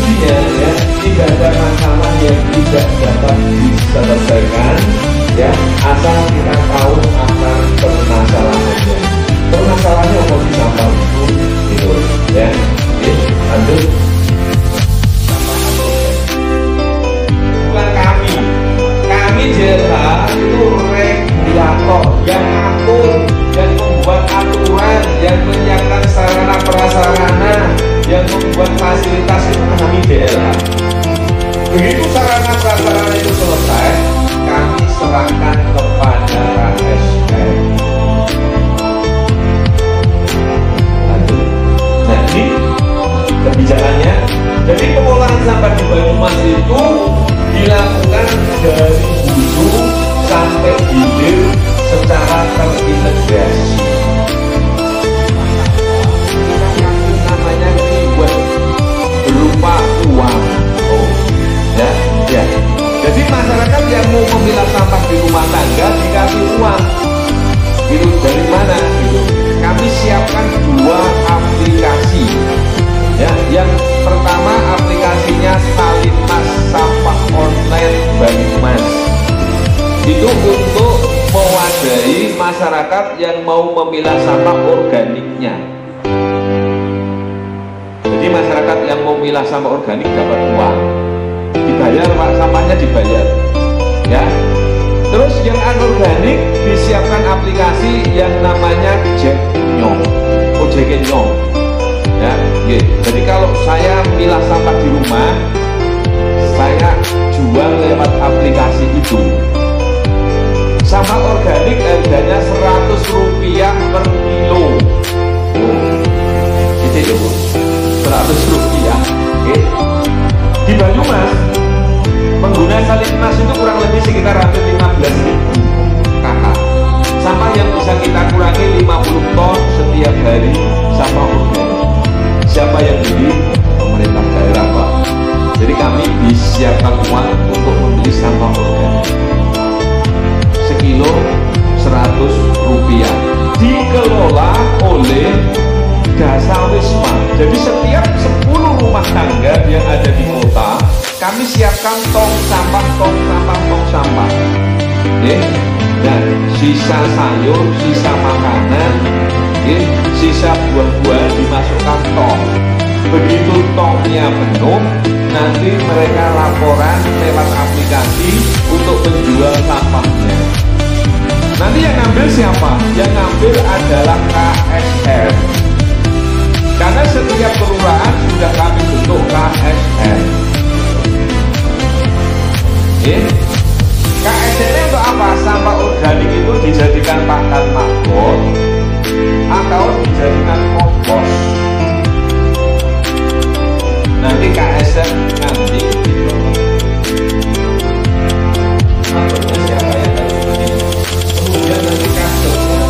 intinya ya, tidak ada masalah yang tidak dapat diselesaikan ya, asal kita tahu akar permasalahannya. Permasalahannya apa sih sampah itu gitu ya. Oke, lanjut. Bukan kami JLH itu regulator yang ngatur, yang membuat aturan, yang menyiapkan sarana prasarana, yang membuat fasilitas itu kami JLH. Begitu sarana prasarana itu selesai, kami serahkan kepada KSR. Lanjut. Nah ini kebijakannya. Jadi pengolahan sampah di Banyumas itu dilakukan dari hulu sampai hilir secara terintegrasi. Namanya reward berupa uang. Ya. Jadi masyarakat yang mau memilah sampah di rumah tangga dikasih uang. Itu dari mana? Gitu. Kami siapkan 2 aplikasi. Ya, yang pertama aplikasinya Salinmas Sampah Online Banyumas. Itu untuk mewadahi masyarakat yang mau memilah sampah organiknya. Jadi masyarakat yang mau memilah sampah organik dapat uang, dibayar Pak, sampahnya dibayar ya. Terus yang anorganik disiapkan aplikasi yang namanya Jeknyong, Ojeknyong ya. Jadi kalau saya milah sampah di rumah, saya jual lewat aplikasi itu. Sampah organik harganya Rp100 per kilo. Itu Rp100. Oke. Di Banyumas pengguna Salinmas itu kurang lebih sekitar hampir 15.000 kakak. Sampah yang bisa kita kurangi 50 ton setiap hari sampah organik. Siapa yang beli? Pemerintah daerah Pak. Jadi kami disiapkan uang untuk membeli sampah organik. Sekilo Rp100. Dikelola oleh Dasawisma. Jadi setiap 10 rumah tangga yang ada di kota, kami siapkan tong sampah. Dan sisa sayur, sisa makanan, sisa buah-buahan dimasukkan tong. Begitu tongnya penuh, nanti mereka laporan lewat aplikasi untuk menjual sampahnya. Nanti yang ngambil siapa? Yang ngambil adalah KSR. Karena setiap kelurahan sudah kami bentuk KSR. KSR untuk apa? Sampah organik itu dijadikan pakan makmur atau dijadikan kompos. Nanti KSR nanti maksudnya siapa yang tadi? Kemudian nanti kasusnya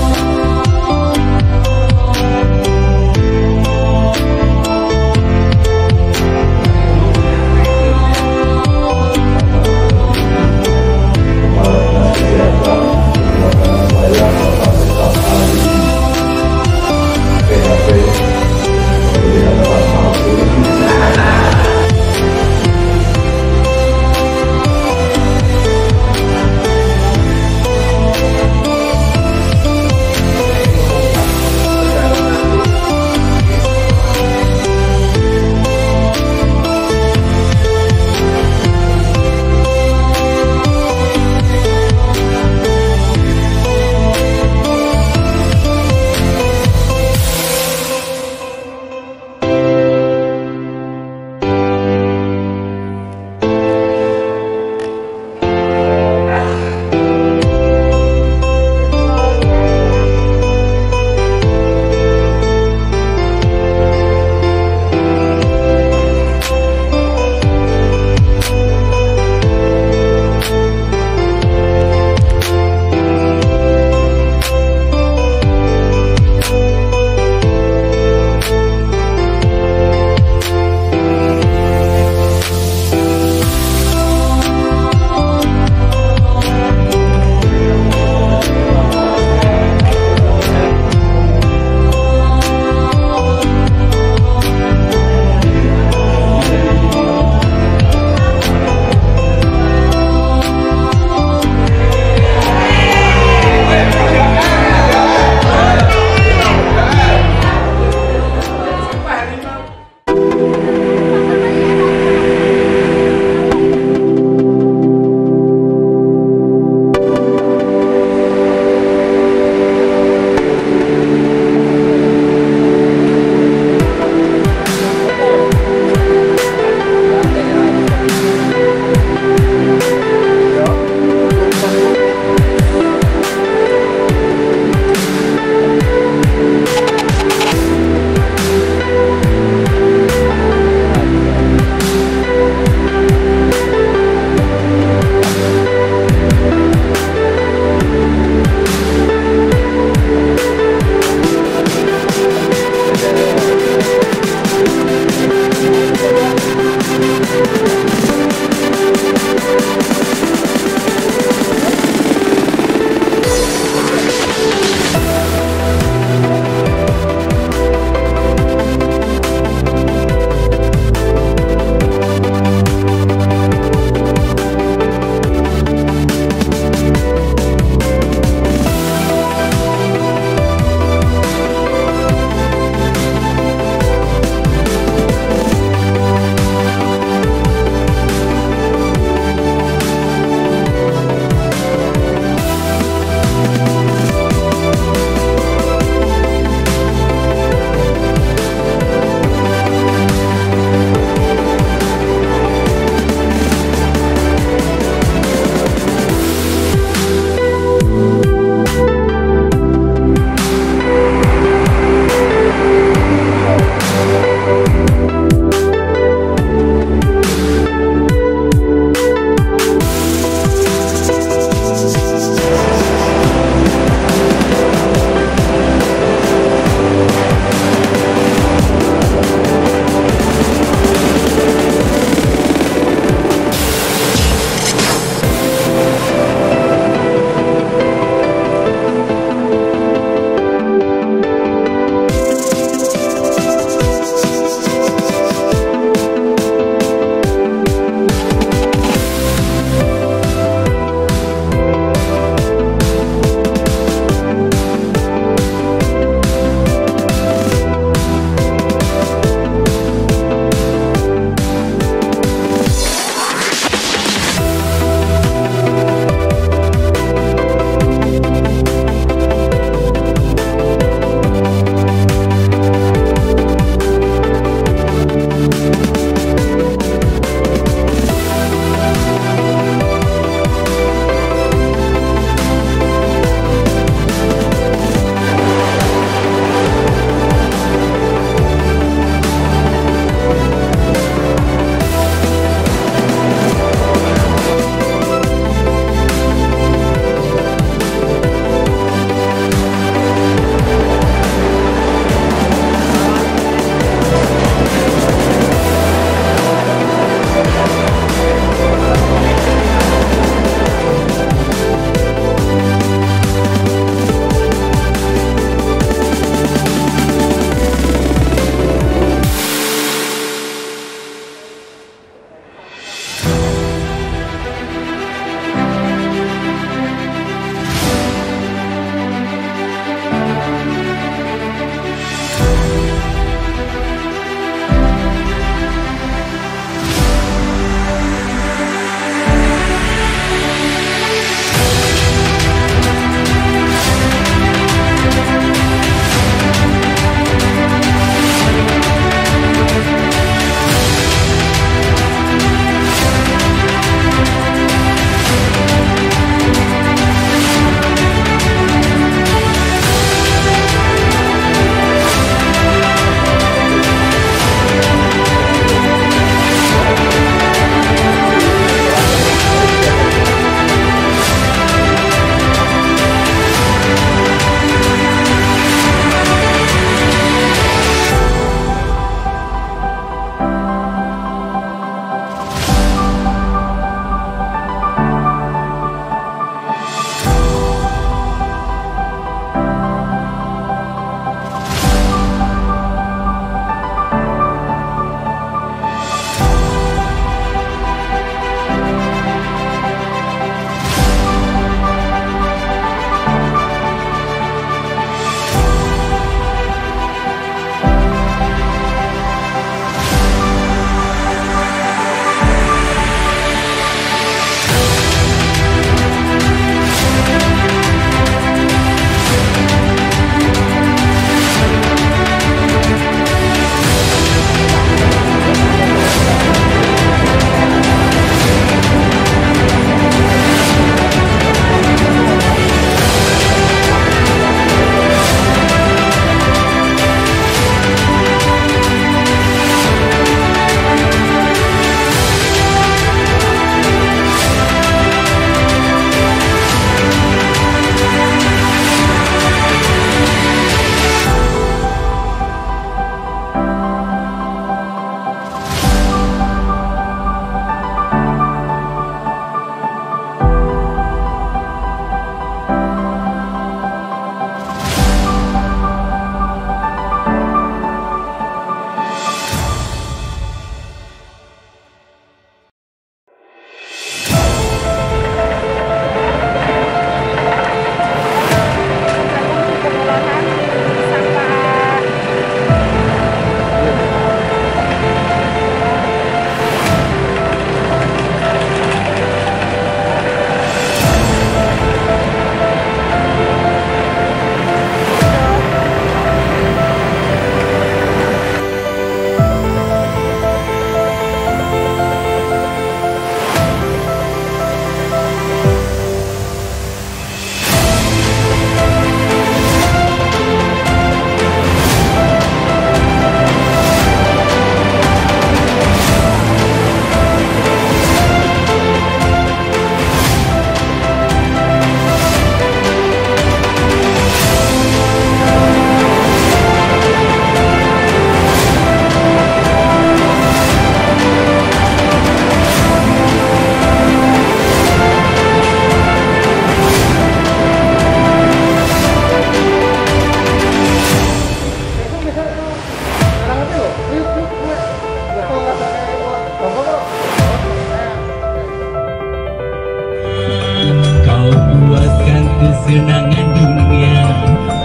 kesenangan dunia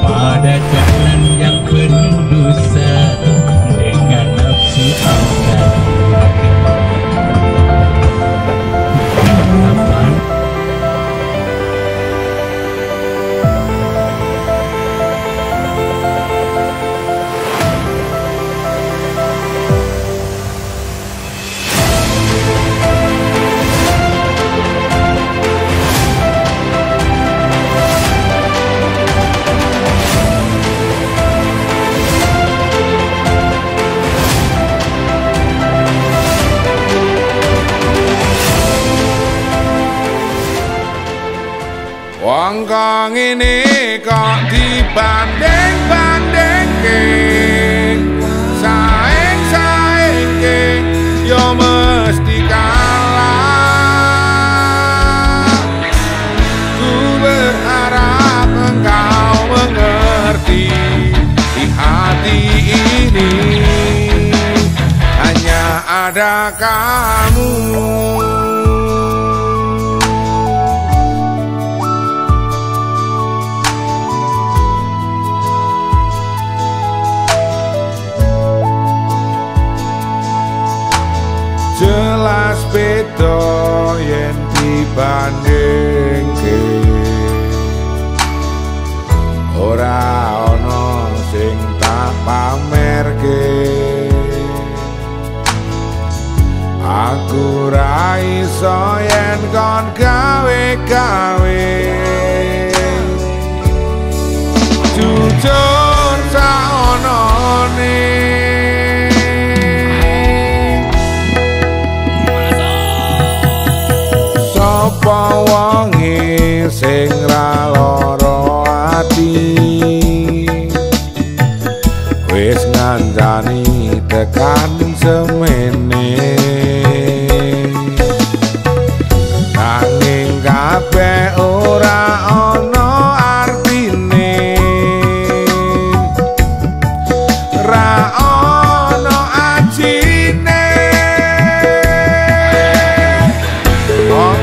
pada jalan yang penuh dosa dengan nafsu angkat wong kok ngene kok dibanding-bandingke saing-saingke yo mesti kalah. Ku berharap engkau mengerti di hati ini hanya ada kamu. Jelas beda yen dibandingke, ora ana sing tak pamerke. Aku ra iso yen kon gawe-gawe, jujur saonone. Sapa wonge sing ra lara ati, wis ngancani tekan semene, nanging kabeh ora ana artine, ra ana ajine. Wong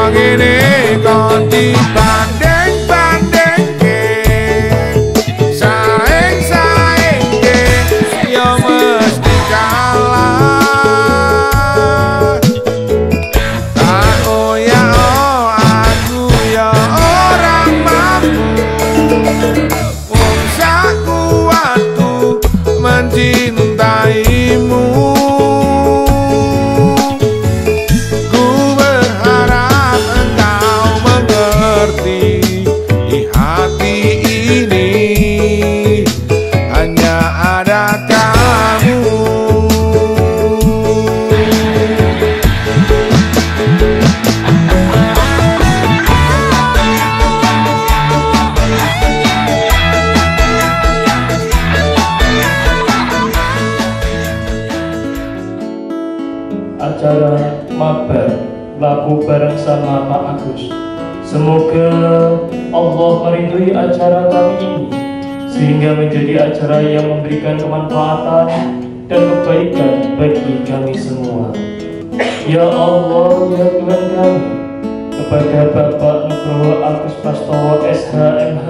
ngene kok dibanding-bandingke saing-saingke yo mesti kalah. Tak oyak aku ya orang mampu wong sak kuatku mencintaimu. Di hati ini hanya ada kamu. Acara mabar laku bareng sama Pak Agus. Semoga Allah meridhoi acara kami ini sehingga menjadi acara yang memberikan kemanfaatan dan kebaikan bagi kami semua. Ya Allah, ya Tuhan kami, kepada Bapak Nugroho Agus Prastowo SHMH,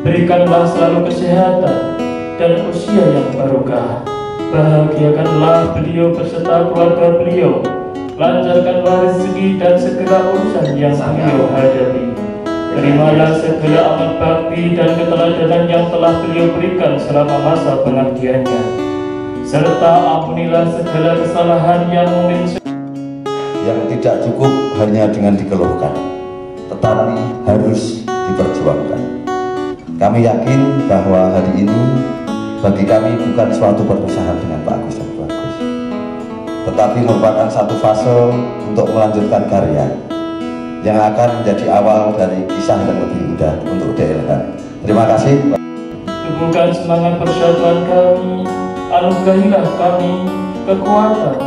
berikanlah selalu kesehatan dan usia yang barokah. Bahagiakanlah beliau beserta keluarga beliau, lancarkanlah rezeki dan segala urusan yang beliau hadapi. Terimalah segala amal bakti dan keteladanan yang telah beliau berikan selama masa pengabdiannya, serta ampunilah segala kesalahan yang mungkin yang tidak cukup hanya dengan dikeluhkan, tetapi harus diperjuangkan. Kami yakin bahwa hari ini bagi kami bukan suatu perpisahan dengan Pak Agus dan Bu Agus, tetapi merupakan satu fase untuk melanjutkan karya yang akan menjadi awal dari kisah yang lebih indah untuk DLH. Terima kasih. Teguhkan semangat persatuan kami, anugerahilah kami kekuatan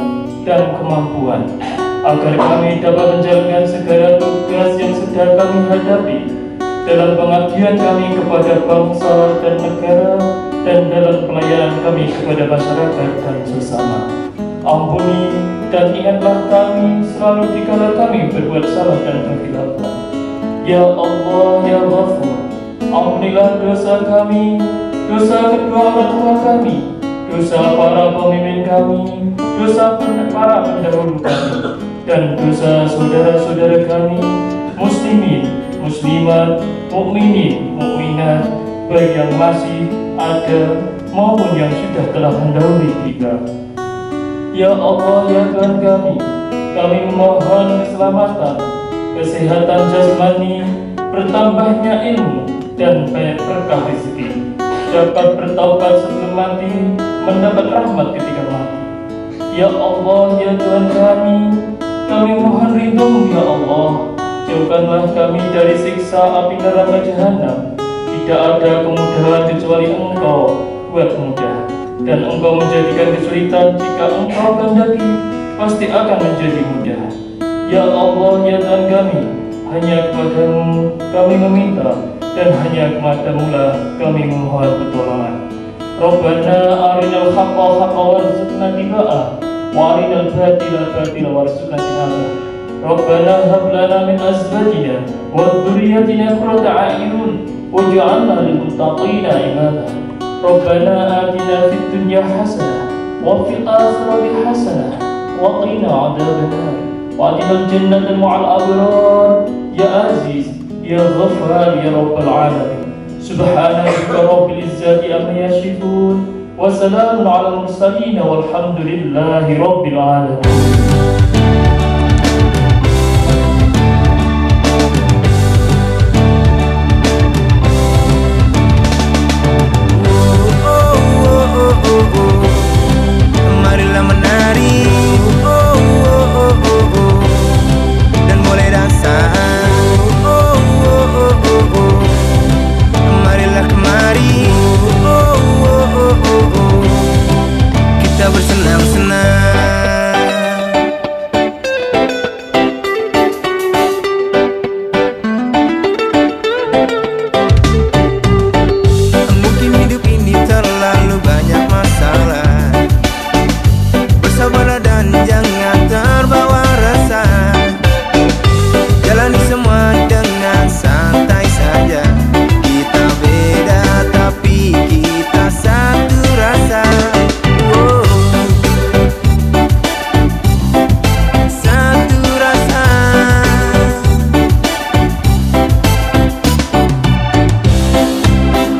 dan kemampuan agar kami dapat menjalankan segala tugas yang sedang kami hadapi dalam pengabdian kami kepada bangsa dan negara dan dalam pelayanan kami kepada masyarakat dan sesama. Ampuni dan ingatlah kami selalu dikala kami berbuat salah dan berkhilafan. Ya Allah, Ya Ghafur, ampunilah dosa kami, dosa kedua orang tua kami, dosa para pemimpin kami, dosa para pendahulu kami, dan dosa saudara-saudara kami, muslimin, muslimat, mukminin, mukminat, baik yang masih ada maupun yang sudah telah mendahului kita. Ya Allah, Ya Tuhan kami memohon keselamatan, kesehatan jasmani, bertambahnya ilmu, dan banyak berkah rezeki, dapat bertaubat sebelum mati, mendapat rahmat ketika mati. Ya Allah, Ya Tuhan kami mohon ridho-Mu ya Allah, jauhkanlah kami dari siksa api neraka jahanam. Tidak ada kemudahan kecuali Engkau buat mudah, dan Engkau menjadikan kesulitan jika Engkau kehendaki, pasti akan menjadi mudah. Ya Allah, Ya Tuhan hanya kepada-Mu kami meminta, dan hanya kepada-Mu lah kami memohon pertolongan. Rabbana arinal haqqa haqqa warzuqna tiba'ah, wa arinal batila batila warzuqna tinabah. Rabbana hab lana min azwajina wa dhurriyyatina qurrata a'yun waj'alna lil muttaqina imama. Rabbana atina fid dunya hasanah wa fil akhirati hasanah wa qina 'adzabannar. Wa'adina al-jannata ma'al abrar. Ya Aziz, Ya Ghaffar, Ya Rabbal Alamin. Subhanaka Rabbil Izzati amma yasifun, wa salamun 'alal mursalin, walhamdulillahi Rabbil Alamin. Marilah menari, dan mulai dansa. Marilah kemari, kita bersenang-senang. Mungkin hidup ini terlalu banyak masalah, bersabarlah dan jangan terbawa rasa. Jalani semua dengan santai saja. Kita beda tapi kita satu rasa. Oh, satu rasa.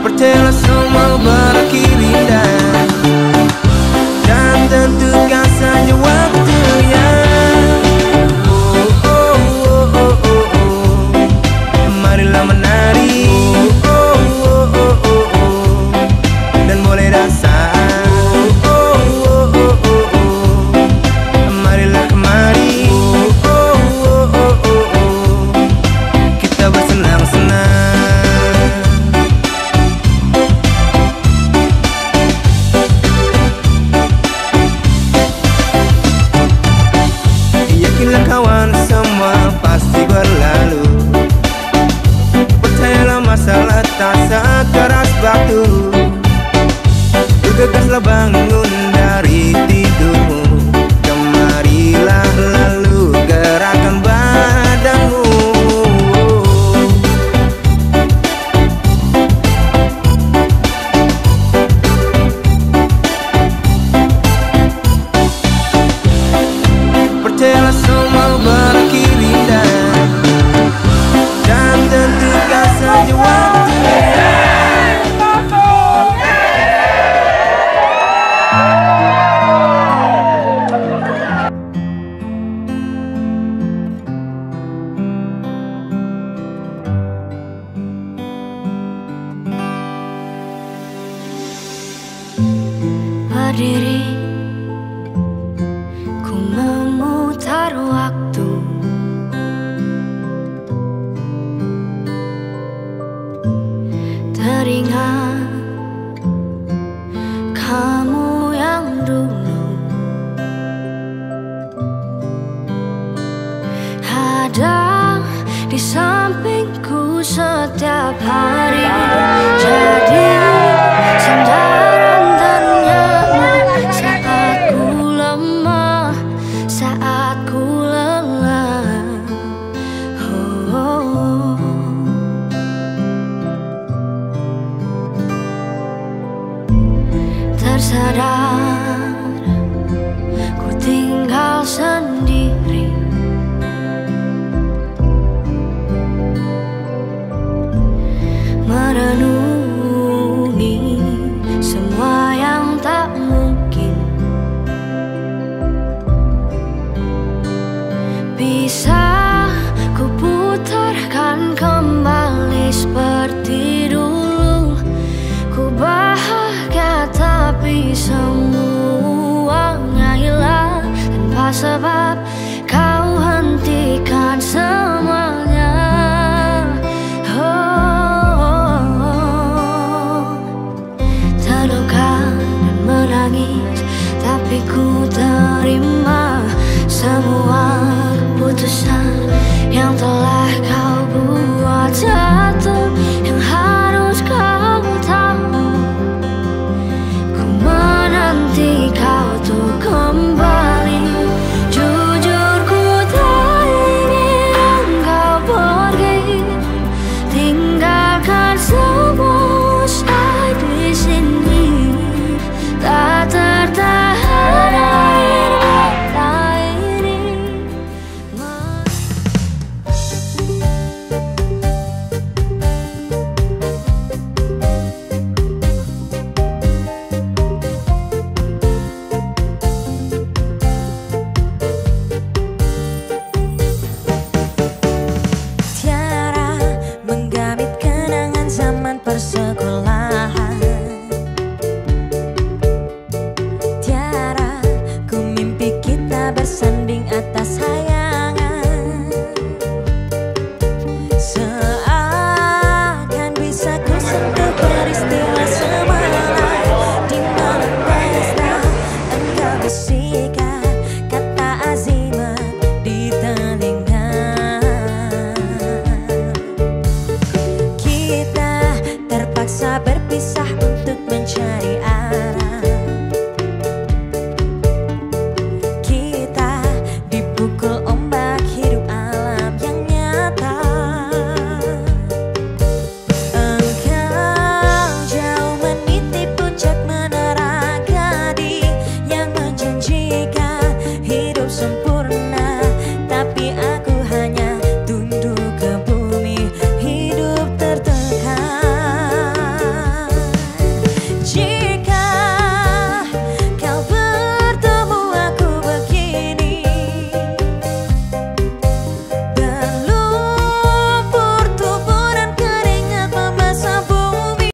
Percayalah semua berakhir indah, dan tentukan saja waktunya. Marilah menari, dan boleh dansa. Marilah kemari, kita bersenang-senang. Yakinlah kawan, semua pasti berlalu. Percayalah masalah tak sekeras batu. Gegaslah bangun dari tidurmu, kemarilah lalu gerakan badanmu. Percayalah semua berakhir indah, dan tentukan saja waktunya. Berdiri, ku memutar waktu, teringat kamu yang dulu ada di sampingku setiap hari, jadi sandaran ternyaman saat ku lemah, saat ku lelah. Oh, oh, oh. bisa ku putarkan kembali seperti dulu. Ku bahagia tapi semuanya hilang tanpa sebab. Kau hentikan